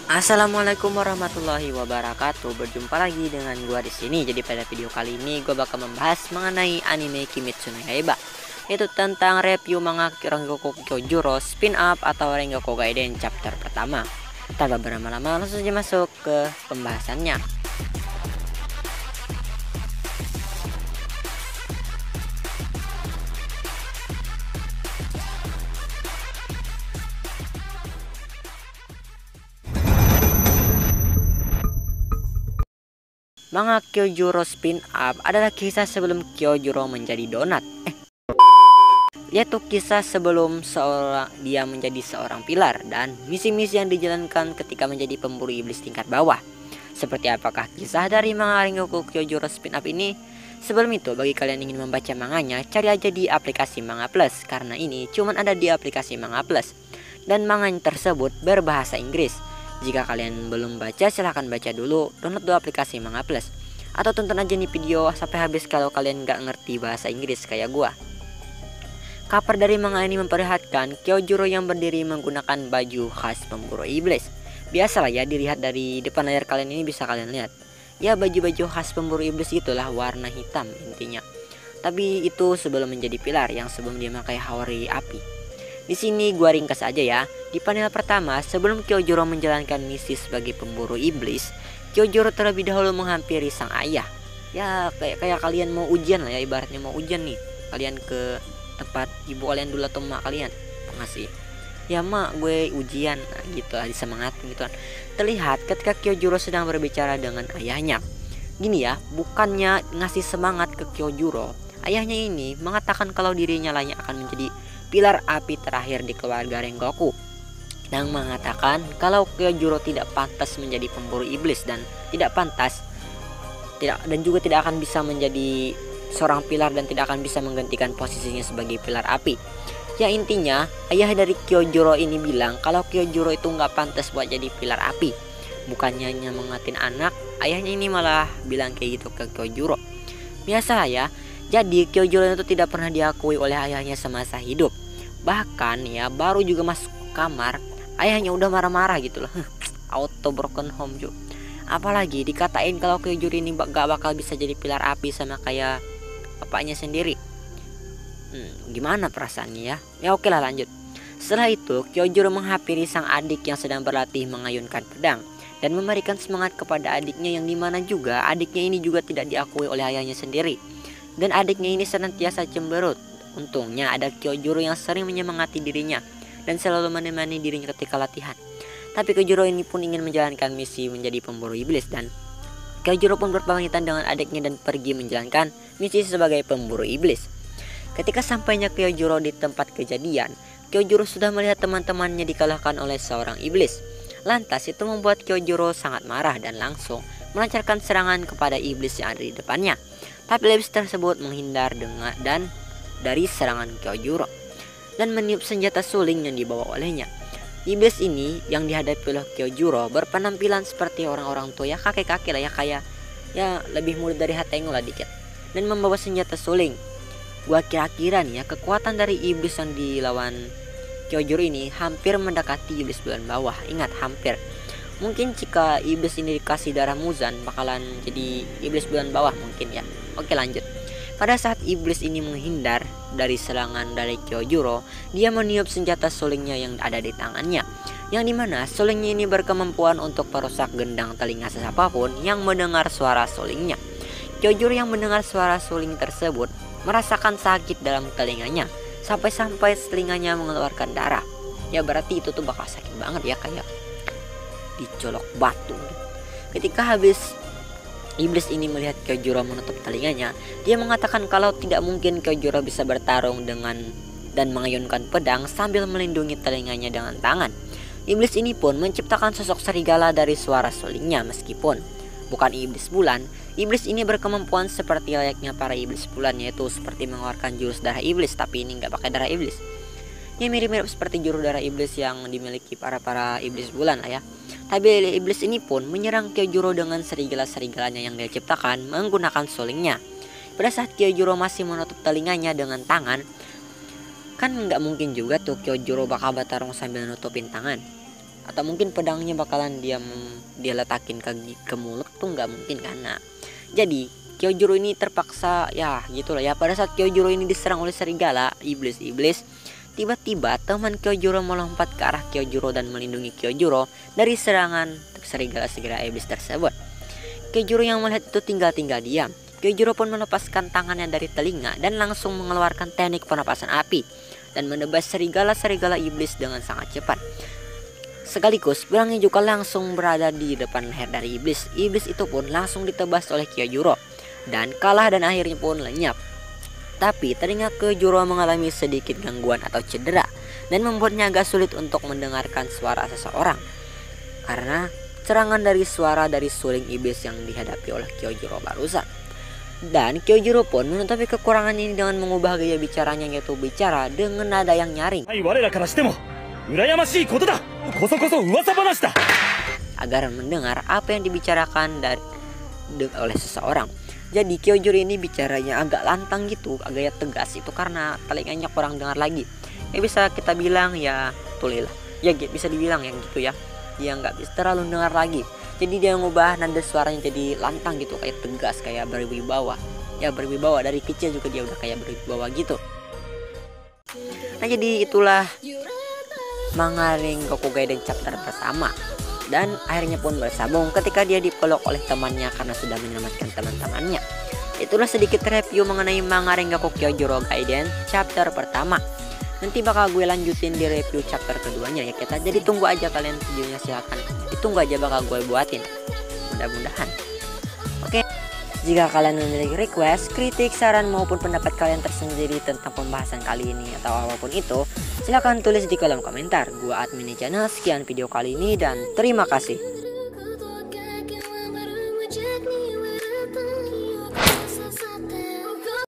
Assalamualaikum warahmatullahi wabarakatuh. Berjumpa lagi dengan gua di sini. Jadi pada video kali ini gua bakal membahas mengenai anime Kimetsu no Yaiba, yaitu tentang review manga Rengoku Kyojuro spin off atau Rengoku Gaiden chapter pertama. Tanpa berlama-lama langsung saja masuk ke pembahasannya. Manga Kyojuro spin off adalah kisah sebelum Kyojuro menjadi donat. Yaitu kisah sebelum dia menjadi seorang pilar dan misi-misi yang dijalankan ketika menjadi pemburu iblis tingkat bawah. Seperti apakah kisah dari manga Rengoku Kyojuro spin off ini? Sebelum itu, bagi kalian yang ingin membaca manganya, cari aja di aplikasi Manga Plus, karena ini cuman ada di aplikasi Manga Plus dan manga tersebut berbahasa Inggris. Jika kalian belum baca, silahkan baca dulu, download dulu aplikasi Manga Plus, atau tonton aja nih video sampai habis kalau kalian nggak ngerti bahasa Inggris kayak gua. Cover dari manga ini memperlihatkan Kyojuro yang berdiri menggunakan baju khas pemburu iblis. Biasalah ya, dilihat dari depan layar kalian ini bisa kalian lihat. Ya, baju-baju khas pemburu iblis itulah, warna hitam intinya. Tapi itu sebelum menjadi pilar, yang sebelum dia memakai hawari api. Di sini gua ringkas aja ya. Di panel pertama, sebelum Kyojuro menjalankan misi sebagai pemburu iblis, Kyojuro terlebih dahulu menghampiri sang ayah. Ya kayak kalian mau ujian lah ya, ibaratnya mau ujian nih. Kalian ke tempat ibu kalian dulu atau emak kalian pengasih. Ya mak, gue ujian, nah, gitu lah, disemangatin gitu kan. Terlihat ketika Kyojuro sedang berbicara dengan ayahnya. Gini ya, bukannya ngasih semangat ke Kyojuro, ayahnya ini mengatakan kalau dirinya layak akan menjadi pilar api terakhir di keluarga Rengoku, dan mengatakan kalau Kyojuro tidak pantas menjadi pemburu iblis dan juga tidak akan bisa menjadi seorang pilar dan tidak akan bisa menggantikan posisinya sebagai pilar api. Ya intinya ayah dari Kyojuro ini bilang kalau Kyojuro itu nggak pantas buat jadi pilar api. Bukannya hanya mengatin anak, ayahnya ini malah bilang kayak gitu ke Kyojuro. Biasa ya. Jadi Kyojuro itu tidak pernah diakui oleh ayahnya semasa hidup. Bahkan ya, baru juga masuk kamar, ayahnya udah marah-marah gitu loh. Auto broken home juga. Apalagi dikatain kalau Kyojuro ini gak bakal bisa jadi pilar api sama kayak bapaknya sendiri. Gimana perasaannya ya? Ya oke lah, lanjut. Setelah itu Kyojuro menghampiri sang adik yang sedang berlatih mengayunkan pedang dan memberikan semangat kepada adiknya, yang dimana juga adiknya ini juga tidak diakui oleh ayahnya sendiri. Dan adiknya ini senantiasa cemberut. Untungnya ada Kyojuro yang sering menyemangati dirinya dan selalu menemani dirinya ketika latihan. Tapi Kyojuro ini pun ingin menjalankan misi menjadi pemburu iblis, dan Kyojuro pun berpamitan dengan adiknya dan pergi menjalankan misi sebagai pemburu iblis. Ketika sampainya Kyojuro di tempat kejadian, Kyojuro sudah melihat teman-temannya dikalahkan oleh seorang iblis. Lantas itu membuat Kyojuro sangat marah dan langsung melancarkan serangan kepada iblis yang ada di depannya. Tapi iblis tersebut menghindar dari serangan Kyojuro dan meniup senjata suling yang dibawa olehnya. Iblis ini yang dihadapi oleh Kyojuro berpenampilan seperti orang-orang tua ya, kakek-kakek lah ya, kayak ya lebih muda dari Hatengo lah dikit, dan membawa senjata suling. Gua kira-kira nih ya, kekuatan dari iblis yang dilawan Kyojuro ini hampir mendekati iblis bulan bawah. Ingat, hampir. Mungkin jika iblis ini dikasih darah Muzan bakalan jadi iblis bulan bawah mungkin ya. Oke, lanjut. Pada saat iblis ini menghindar dari serangan dari Kyojuro, dia meniup senjata sulingnya yang ada di tangannya, yang dimana sulingnya ini berkemampuan untuk merusak gendang telinga siapapun yang mendengar suara sulingnya. Kyojuro yang mendengar suara suling tersebut merasakan sakit dalam telinganya, sampai-sampai telinganya mengeluarkan darah. Ya berarti itu tuh bakal sakit banget ya, kayak dicolok batu. Ketika habis iblis ini melihat Kyojuro menutup telinganya, dia mengatakan kalau tidak mungkin Kyojuro bisa bertarung dan mengayunkan pedang sambil melindungi telinganya dengan tangan. Iblis ini pun menciptakan sosok serigala dari suara sulingnya. Meskipun bukan iblis bulan, iblis ini berkemampuan seperti layaknya para iblis bulan, yaitu seperti mengeluarkan jurus darah iblis, tapi ini nggak pakai darah iblis. Ya mirip-mirip seperti jurus darah iblis yang dimiliki para iblis bulan lah ya. Tapi iblis ini pun menyerang Kyojuro dengan serigala-serigalanya yang dia ciptakan menggunakan sulingnya. Pada saat Kyojuro masih menutup telinganya dengan tangan, kan nggak mungkin juga tuh Kyojuro bakal bertarung sambil nutupin tangan. atau mungkin pedangnya bakalan dia letakin ke mulut tuh nggak mungkin kan. Nah, jadi Kyojuro ini terpaksa ya gitulah ya. Pada saat Kyojuro ini diserang oleh serigala iblis, tiba-tiba teman Kyojuro melompat ke arah Kyojuro dan melindungi Kyojuro dari serangan serigala iblis tersebut. Kyojuro yang melihat itu tinggal diam. Kyojuro pun melepaskan tangannya dari telinga dan langsung mengeluarkan teknik penapasan api dan menebas serigala iblis dengan sangat cepat. Sekaligus pedangnya juga langsung berada di depan leher dari iblis. Iblis itu pun langsung ditebas oleh Kyojuro dan kalah dan akhirnya pun lenyap. Tapi telinga Kyojuro mengalami sedikit gangguan atau cedera dan membuatnya agak sulit untuk mendengarkan suara seseorang karena serangan dari suara dari suling iblis yang dihadapi oleh Kyojuro barusan. Dan Kyojuro pun menutupi kekurangan ini dengan mengubah gaya bicaranya, yaitu bicara dengan nada yang nyaring agar mendengar apa yang dibicarakan oleh seseorang. Jadi Kyojuro ini bicaranya agak lantang gitu, agak tegas itu karena telinganya kurang dengar lagi. Ya bisa kita bilang ya tulilah. Ya bisa dibilang yang gitu ya. Dia nggak bisa terlalu dengar lagi. Jadi dia ngubah nada suaranya jadi lantang gitu, kayak tegas, kayak berwibawa. Ya berwibawa, dari kecil juga dia udah kayak berwibawa gitu. Nah jadi itulah manga Rengoku Gaiden chapter pertama. Dan akhirnya pun bersambung ketika dia dipeluk oleh temannya karena sudah menyelamatkan teman-temannya. Itulah sedikit review mengenai manga Rengoku Kyojuro Gaiden chapter pertama. Nanti bakal gue lanjutin di review chapter keduanya ya kita. Jadi tunggu aja kalian videonya, silahkan ditunggu aja, bakal gue buatin mudah-mudahan. Oke, jika kalian memiliki request, kritik, saran maupun pendapat kalian tersendiri tentang pembahasan kali ini atau apapun itu, silahkan tulis di kolom komentar. Gue admin channel, sekian video kali ini dan terima kasih.